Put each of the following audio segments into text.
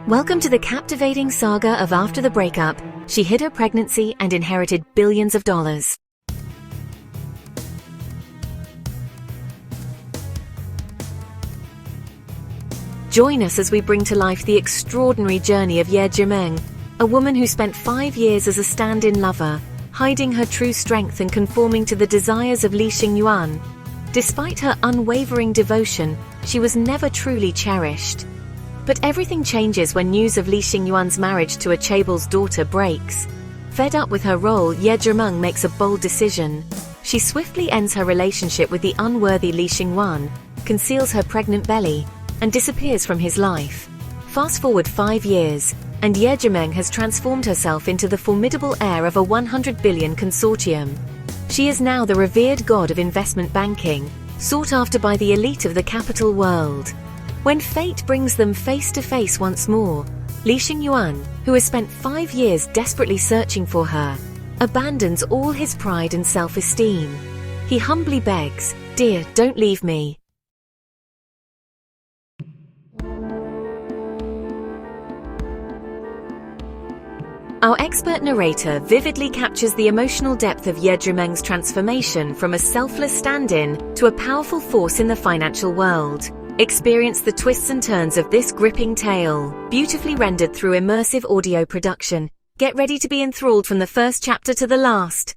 Welcome to the captivating saga of after the breakup, she hid her pregnancy and inherited billions of dollars. Join us as we bring to life the extraordinary journey of Zhimeng, a woman who spent 5 years as a stand-in lover, hiding her true strength and conforming to the desires of Li Xingyuan. Despite her unwavering devotion, she was never truly cherished. But everything changes when news of Li Xingyuan's marriage to a chaebol's daughter breaks. Fed up with her role, Zhimeng makes a bold decision. She swiftly ends her relationship with the unworthy Li Xingyuan, conceals her pregnant belly, and disappears from his life. Fast forward 5 years, and Zhimeng has transformed herself into the formidable heir of a 100 billion consortium. She is now the revered god of investment banking, sought after by the elite of the capital world. When fate brings them face to face once more, Li Xingyuan, who has spent 5 years desperately searching for her, abandons all his pride and self-esteem. He humbly begs, "Dear, don't leave me." Our expert narrator vividly captures the emotional depth of Zhimeng's transformation from a selfless stand-in to a powerful force in the financial world. Experience the twists and turns of this gripping tale, beautifully rendered through immersive audio production. Get ready to be enthralled from the first chapter to the last.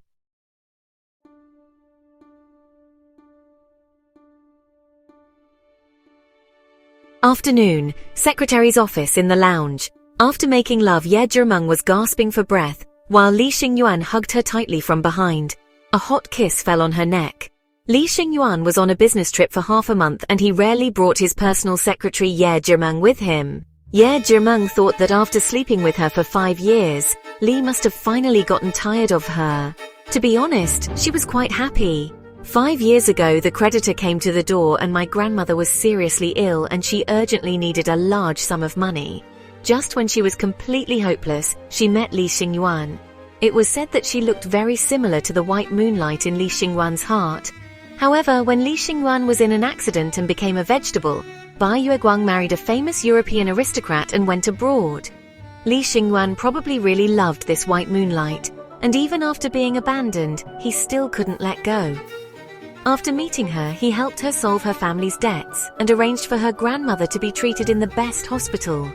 Afternoon, secretary's office in the lounge. After making love, Zhimeng was gasping for breath, while Li Xingyuan hugged her tightly from behind. A hot kiss fell on her neck. Li Xingyuan was on a business trip for half a month and he rarely brought his personal secretary Zhimeng with him. Zhimeng thought that after sleeping with her for 5 years, Li must have finally gotten tired of her. To be honest, she was quite happy. 5 years ago, the creditor came to the door and my grandmother was seriously ill and she urgently needed a large sum of money. Just when she was completely hopeless, she met Li Xingyuan. It was said that she looked very similar to the white moonlight in Li Xingyuan's heart. However, when Li Xingyuan was in an accident and became a vegetable, Bai Yueguang married a famous European aristocrat and went abroad. Li Xingyuan probably really loved this white moonlight, and even after being abandoned, he still couldn't let go. After meeting her, he helped her solve her family's debts and arranged for her grandmother to be treated in the best hospital.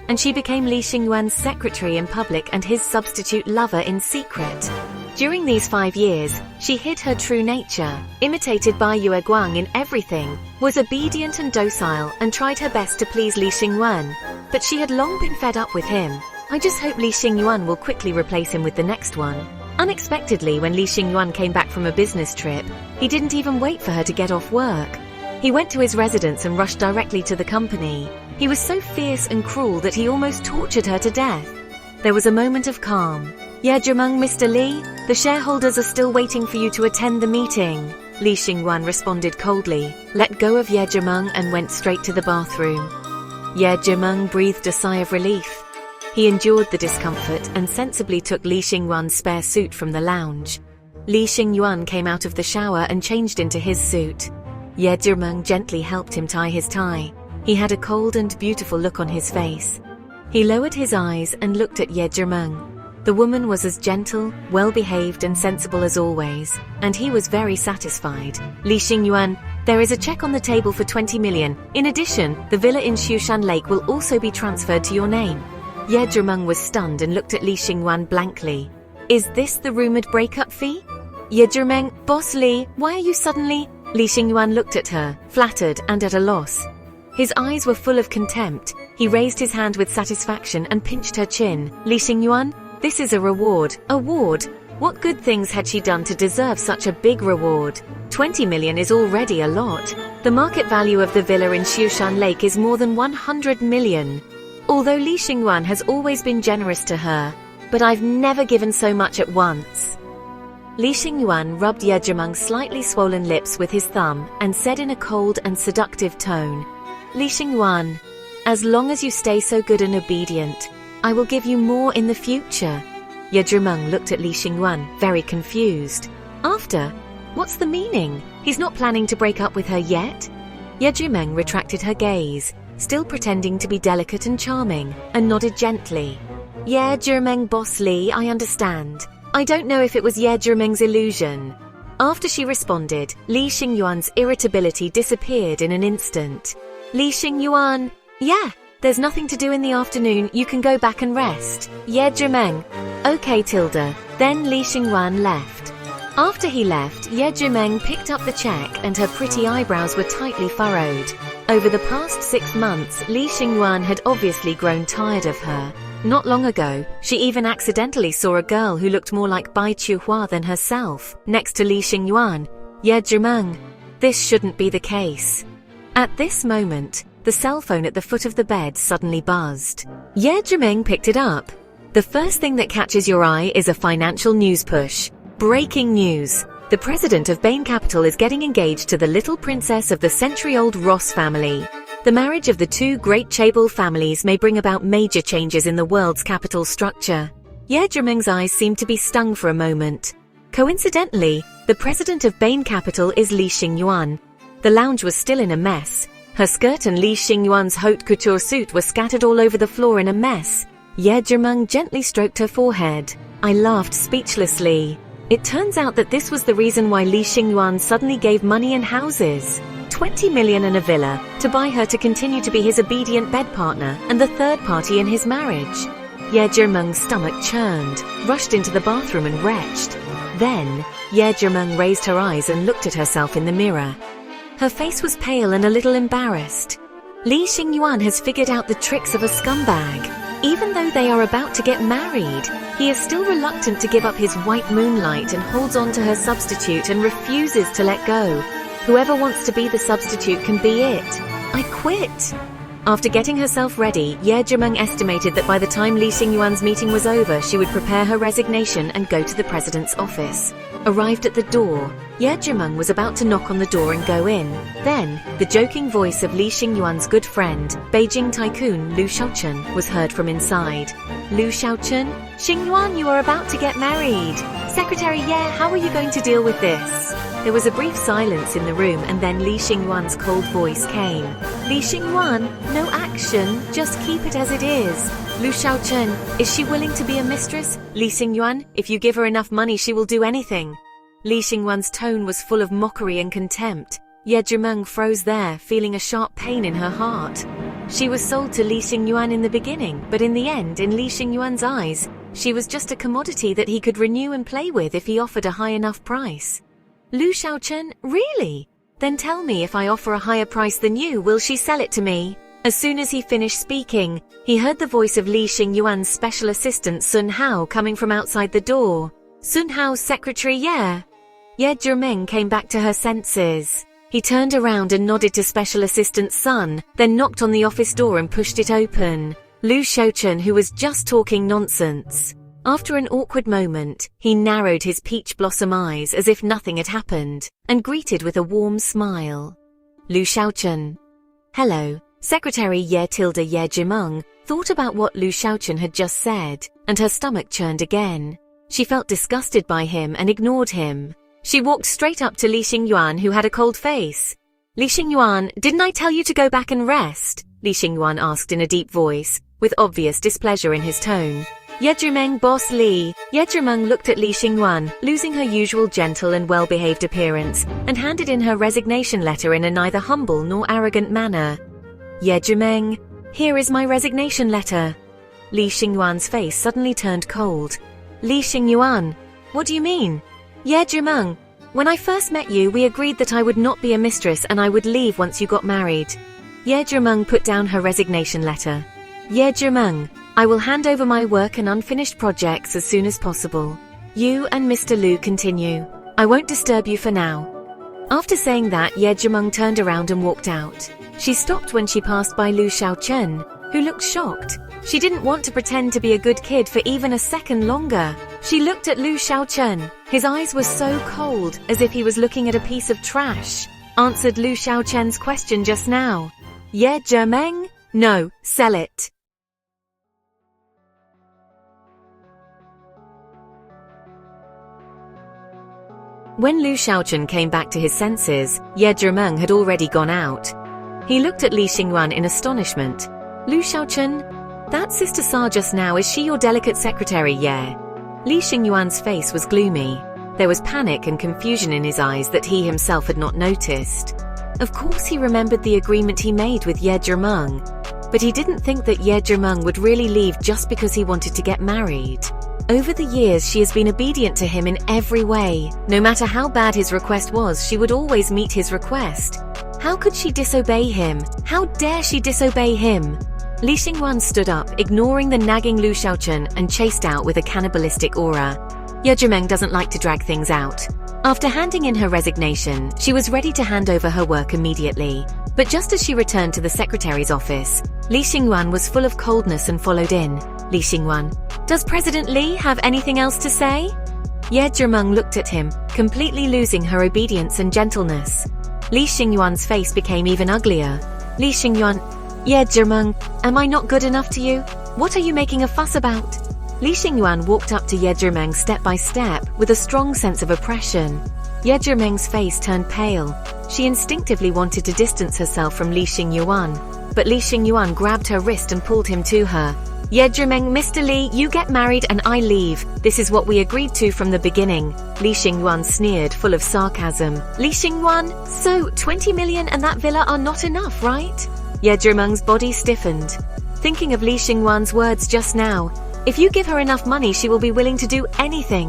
And she became Li Xingyuan's secretary in public and his substitute lover in secret. During these 5 years, she hid her true nature, imitated Bai Yueguang in everything, was obedient and docile, and tried her best to please Li Xingyuan. But she had long been fed up with him. I just hope Li Xingyuan will quickly replace him with the next one. Unexpectedly, when Li Xingyuan came back from a business trip, he didn't even wait for her to get off work. He went to his residence and rushed directly to the company. He was so fierce and cruel that he almost tortured her to death. There was a moment of calm. Zhimeng, Mr. Li, the shareholders are still waiting for you to attend the meeting. Li Xingyuan responded coldly, let go of Zhimeng and went straight to the bathroom. Zhimeng breathed a sigh of relief. He endured the discomfort and sensibly took Li Xingyuan's spare suit from the lounge. Li Xingyuan came out of the shower and changed into his suit. Zhimeng gently helped him tie his tie. He had a cold and beautiful look on his face. He lowered his eyes and looked at Zhimeng. The woman was as gentle, well-behaved and sensible as always, and he was very satisfied. Li Xingyuan, there is a check on the table for 20 million. In addition, the villa in Xiushan Lake will also be transferred to your name. Zhimeng was stunned and looked at Li Xingyuan blankly. Is this the rumored breakup fee? Zhimeng, Boss Li, why are you suddenly... Li Xingyuan looked at her, flattered and at a loss. His eyes were full of contempt. He raised his hand with satisfaction and pinched her chin. Li Xingyuan, this is a reward. Award? What good things had she done to deserve such a big reward? 20 million is already a lot. The market value of the villa in Xiushan Lake is more than 100 million. Although Li Xingyuan has always been generous to her, but I've never given so much at once. Li Xingyuan rubbed Zhimeng's slightly swollen lips with his thumb and said in a cold and seductive tone, Li Xingyuan, as long as you stay so good and obedient, I will give you more in the future. Zhimeng looked at Li Xingyuan, very confused. After? What's the meaning? He's not planning to break up with her yet? Zhimeng retracted her gaze. still pretending to be delicate and charming, and nodded gently. Yeah, Zhimeng boss Li, I understand. I don't know if it was Ye Zhimeng's illusion. After she responded, Li Xingyuan's irritability disappeared in an instant. Li Xingyuan, yeah, there's nothing to do in the afternoon, you can go back and rest. Ye Zhimeng. Okay Tilda. Then Li Xingyuan left. After he left, Ye Zhimeng picked up the check and her pretty eyebrows were tightly furrowed. Over the past 6 months, Li Xingyuan had obviously grown tired of her. Not long ago, she even accidentally saw a girl who looked more like Bai Chuhua than herself, next to Li Xingyuan. Ye Zhimeng. This shouldn't be the case. At this moment, the cell phone at the foot of the bed suddenly buzzed. Ye Zhimeng picked it up. The first thing that catches your eye is a financial news push. Breaking news. The president of Bain Capital is getting engaged to the little princess of the century-old Ross family. The marriage of the two great chaebol families may bring about major changes in the world's capital structure. Ye Zhimeng's eyes seemed to be stung for a moment. Coincidentally, the president of Bain Capital is Li Xingyuan. The lounge was still in a mess. Her skirt and Li Xingyuan's haute couture suit were scattered all over the floor in a mess. Ye Zhimeng gently stroked her forehead. I laughed speechlessly. It turns out that this was the reason why Li Xingyuan suddenly gave money and houses, 20 million and a villa, to buy her to continue to be his obedient bed partner and the third party in his marriage. Ye Zhimeng's stomach churned, rushed into the bathroom and retched. Then, Ye Zhimeng raised her eyes and looked at herself in the mirror. Her face was pale and a little embarrassed. Li Xingyuan has figured out the tricks of a scumbag. Even though they are about to get married, he is still reluctant to give up his white moonlight and holds on to her substitute and refuses to let go. Whoever wants to be the substitute can be it. I quit. After getting herself ready, Ye Zhimeng estimated that by the time Li Xingyuan's meeting was over, she would prepare her resignation and go to the president's office. Arrived at the door, Ye Zhimeng was about to knock on the door and go in. Then, the joking voice of Li Xingyuan's good friend, Beijing tycoon Lu Xiaochen, was heard from inside. Lu Xiaochen, Xingyuan, you are about to get married. Secretary Ye, how are you going to deal with this? There was a brief silence in the room and then Li Xingyuan's cold voice came. Li Xingyuan, no action, just keep it as it is. Lu Xiaochen, is she willing to be a mistress? Li Xingyuan, if you give her enough money she will do anything. Li Xingyuan's tone was full of mockery and contempt. Ye Zhimeng froze there, feeling a sharp pain in her heart. She was sold to Li Xingyuan in the beginning, but in the end, in Li Xingyuan's eyes, she was just a commodity that he could renew and play with if he offered a high enough price. Lu Xiaochen, really? Then tell me, if I offer a higher price than you, will she sell it to me? As soon as he finished speaking, he heard the voice of Li Xingyuan's special assistant Sun Hao coming from outside the door. Sun Hao's secretary, yeah. Ye Zhimeng came back to her senses. He turned around and nodded to special assistant Sun, then knocked on the office door and pushed it open. Lu Xiaochen, who was just talking nonsense. After an awkward moment, he narrowed his peach blossom eyes as if nothing had happened, and greeted with a warm smile. Lu Xiaochen. Hello. Secretary Ye Zhimeng thought about what Lu Xiaochen had just said, and her stomach churned again. She felt disgusted by him and ignored him. She walked straight up to Li Xingyuan, who had a cold face. Li Xingyuan, didn't I tell you to go back and rest? Li Xingyuan asked in a deep voice, with obvious displeasure in his tone. Ye Zhimeng boss Li. Ye Zhimeng looked at Li Xingyuan, losing her usual gentle and well-behaved appearance, and handed in her resignation letter in a neither humble nor arrogant manner. Ye Zhimeng, here is my resignation letter. Li Xingyuan's face suddenly turned cold. Li Xingyuan, what do you mean? Ye Zhimeng, when I first met you, we agreed that I would not be a mistress and I would leave once you got married. Ye Zhimeng put down her resignation letter. Ye Zhimeng, I will hand over my work and unfinished projects as soon as possible. You and Mr. Lu continue. I won't disturb you for now. After saying that, Ye Zhimeng turned around and walked out. She stopped when she passed by Lu Xiaochen, who looked shocked. She didn't want to pretend to be a good kid for even a second longer. She looked at Lu Xiaochen. His eyes were so cold, as if he was looking at a piece of trash. Answered Lu Xiaochen's question just now. Ye Zhimeng? No, sell it. When Lu Xiaochen came back to his senses, Ye Zhimeng had already gone out. He looked at Li Xingyuan in astonishment. Lu Xiaochen? That Sister Sa just now, is she your delicate secretary? Yeah. Li Xingyuan's face was gloomy. There was panic and confusion in his eyes that he himself had not noticed. Of course he remembered the agreement he made with Zhimeng, but he didn't think that Zhimeng would really leave just because he wanted to get married. Over the years she has been obedient to him in every way. No matter how bad his request was, she would always meet his request. How could she disobey him? How dare she disobey him? Li Xingyuan stood up, ignoring the nagging Lu Xiaochen, and chased out with a cannibalistic aura. Zhimeng doesn't like to drag things out. After handing in her resignation, she was ready to hand over her work immediately. But just as she returned to the secretary's office, Li Xingyuan was full of coldness and followed in. Li Xingyuan, does President Li have anything else to say? Zhimeng looked at him, completely losing her obedience and gentleness. Li Xingyuan's face became even uglier. Li Xingyuan, Zhimeng, am I not good enough to you? What are you making a fuss about? Li Xingyuan walked up to Zhimeng step by step, with a strong sense of oppression. Zhimeng's face turned pale. She instinctively wanted to distance herself from Li Xingyuan, but Li Xingyuan grabbed her wrist and pulled him to her. Zhimeng, Mr. Li, you get married and I leave. This is what we agreed to from the beginning. Li Xingyuan sneered, full of sarcasm. Li Xingyuan, so 20 million and that villa are not enough, right? Zhimeng's body stiffened. Thinking of Li Xingyuan's words just now, if you give her enough money, she will be willing to do anything.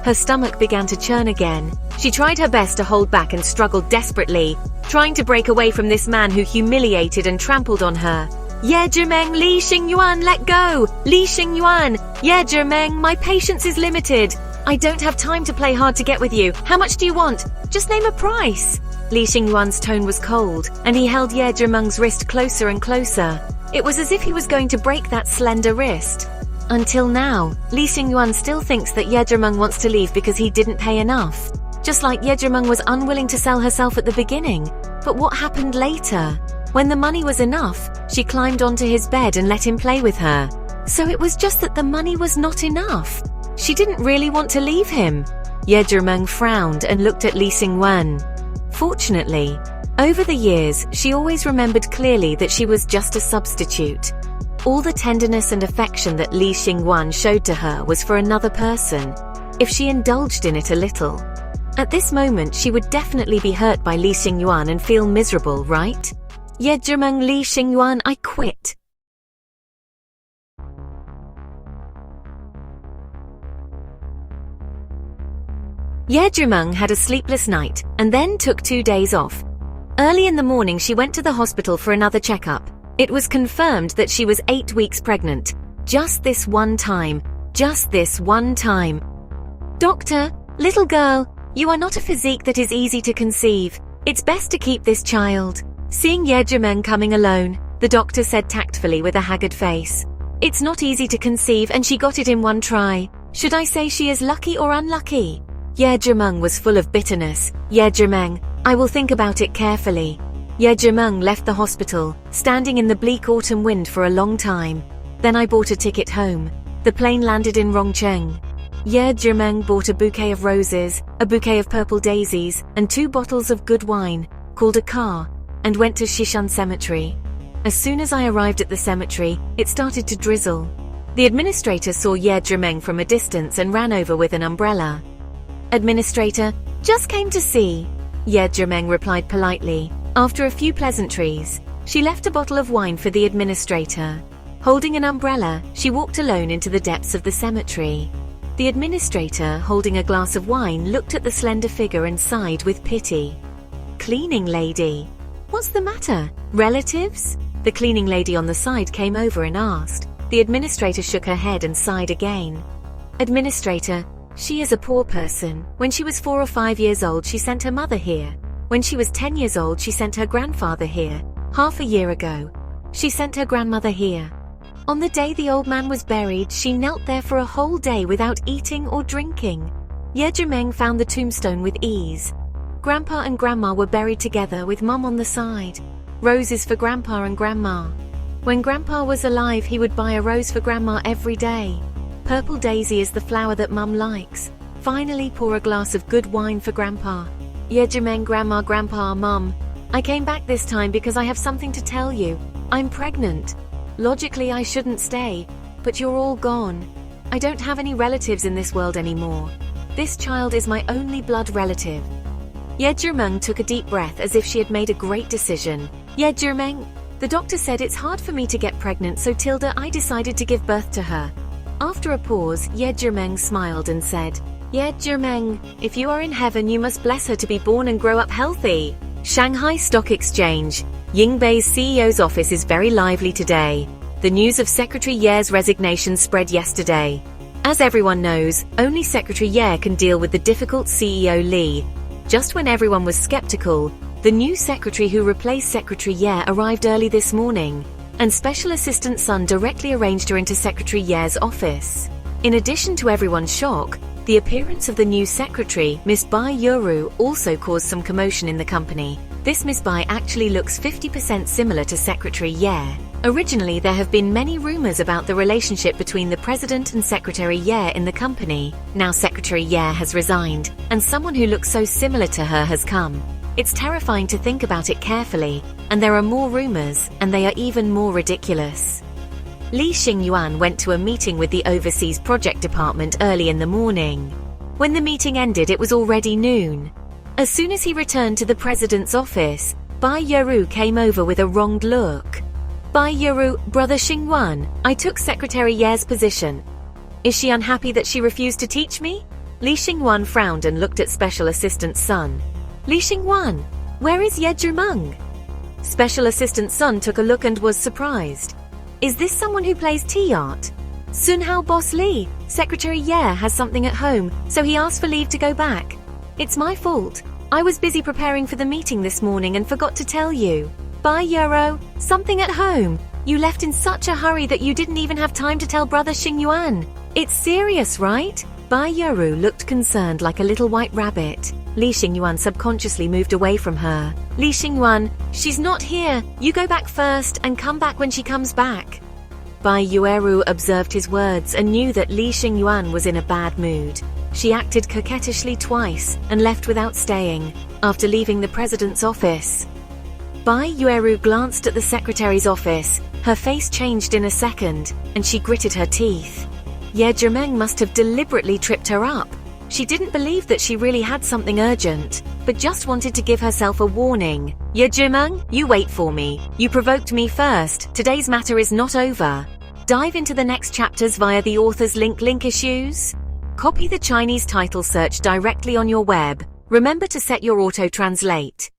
Her stomach began to churn again. She tried her best to hold back and struggled desperately, trying to break away from this man who humiliated and trampled on her. Zhimeng, Li Xingyuan, let go! Li Xingyuan! Zhimeng, my patience is limited. I don't have time to play hard to get with you. How much do you want? Just name a price. Li Xingyuan's tone was cold, and he held Zhimeng's wrist closer and closer. It was as if he was going to break that slender wrist. Until now, Li Xingyuan still thinks that Zhimeng wants to leave because he didn't pay enough. Just like Zhimeng was unwilling to sell herself at the beginning. But what happened later? When the money was enough, she climbed onto his bed and let him play with her. So it was just that the money was not enough. She didn't really want to leave him. Zhimeng frowned and looked at Li Xingyuan. Fortunately, over the years, she always remembered clearly that she was just a substitute. All the tenderness and affection that Li Xingyuan showed to her was for another person, if she indulged in it a little. At this moment, she would definitely be hurt by Li Xingyuan and feel miserable, right? Zhimeng, Li Xingyuan, I quit. Zhimeng had a sleepless night and then took 2 days off. Early in the morning, she went to the hospital for another checkup. It was confirmed that she was 8 weeks pregnant. Just this one time. Just this one time. Doctor, little girl, you are not a physique that is easy to conceive. It's best to keep this child. Seeing Zhimeng coming alone, the doctor said tactfully with a haggard face. It's not easy to conceive and she got it in one try. Should I say she is lucky or unlucky? Zhimeng was full of bitterness. Zhimeng, I will think about it carefully. Zhimeng left the hospital, standing in the bleak autumn wind for a long time. Then I bought a ticket home. The plane landed in Rongcheng. Zhimeng bought a bouquet of roses, a bouquet of purple daisies, and 2 bottles of good wine, called a car, and went to Shishan Cemetery. As soon as I arrived at the cemetery, it started to drizzle. The administrator saw Zhimeng from a distance and ran over with an umbrella. Administrator, just came to see. Zhimeng replied politely. After a few pleasantries, she left a bottle of wine for the administrator. Holding an umbrella, she walked alone into the depths of the cemetery. The administrator, holding a glass of wine, looked at the slender figure and sighed with pity. Cleaning lady. What's the matter? Relatives? The cleaning lady on the side came over and asked. The administrator shook her head and sighed again. Administrator, she is a poor person. When she was 4 or 5 years old, she sent her mother here. When she was 10 years old, she sent her grandfather here. Half a year ago, she sent her grandmother here. On the day the old man was buried, she knelt there for a whole day without eating or drinking. Zhimeng found the tombstone with ease. Grandpa and Grandma were buried together with Mum on the side. Roses for Grandpa and Grandma. When Grandpa was alive, he would buy a rose for Grandma every day. Purple daisy is the flower that Mum likes. Finally, pour a glass of good wine for Grandpa. Zhimeng, Grandma, Grandpa, Mum. I came back this time because I have something to tell you. I'm pregnant. Logically, I shouldn't stay, but you're all gone. I don't have any relatives in this world anymore. This child is my only blood relative. Zhimeng took a deep breath as if she had made a great decision. Zhimeng, the doctor said it's hard for me to get pregnant, so Tilda, I decided to give birth to her. After a pause, Zhimeng smiled and said, Zhimeng, if you are in heaven, you must bless her to be born and grow up healthy. Shanghai Stock Exchange. Yingbei's CEO's office is very lively today. The news of Secretary Ye's resignation spread yesterday. As everyone knows, only Secretary Ye can deal with the difficult CEO Li. Just when everyone was skeptical, the new secretary who replaced Secretary Ye arrived early this morning, and Special Assistant Sun directly arranged her into Secretary Ye's office. In addition to everyone's shock, the appearance of the new secretary, Miss Bai Yuru, also caused some commotion in the company. This Miss Bai actually looks 50% similar to Secretary Ye. Originally, there have been many rumors about the relationship between the president and Secretary Ye in the company. Now Secretary Ye has resigned, and someone who looks so similar to her has come. It's terrifying to think about it carefully, and there are more rumors, and they are even more ridiculous. Li Xingyuan went to a meeting with the Overseas Project Department early in the morning. When the meeting ended, it was already noon. As soon as he returned to the president's office, Bai Yuru came over with a wronged look. Bai Yuru, Brother Xingyuan, I took Secretary Ye's position. Is she unhappy that she refused to teach me? Li Xingyuan frowned and looked at Special Assistant Sun. Li Xingyuan, where is Zhimeng? Special Assistant Sun took a look and was surprised. Is this someone who plays tea art? Sunhao Boss Li, Secretary Ye has something at home, so he asked for leave to go back. It's my fault. I was busy preparing for the meeting this morning and forgot to tell you. Bai Yuru, something at home. You left in such a hurry that you didn't even have time to tell Brother Xingyuan. It's serious, right? Bai Yuru looked concerned like a little white rabbit. Li Xingyuan subconsciously moved away from her. Li Xingyuan, she's not here. You go back first and come back when she comes back. Bai Yuru observed his words and knew that Li Xingyuan was in a bad mood. She acted coquettishly twice and left without staying. After leaving the president's office, Bai Yuru glanced at the secretary's office. Her face changed in a second, and she gritted her teeth. Zhimeng must have deliberately tripped her up. She didn't believe that she really had something urgent, but just wanted to give herself a warning. Zhimeng, you wait for me. You provoked me first. Today's matter is not over. Dive into the next chapters via the author's link issues. Copy the Chinese title search directly on your web. Remember to set your auto-translate.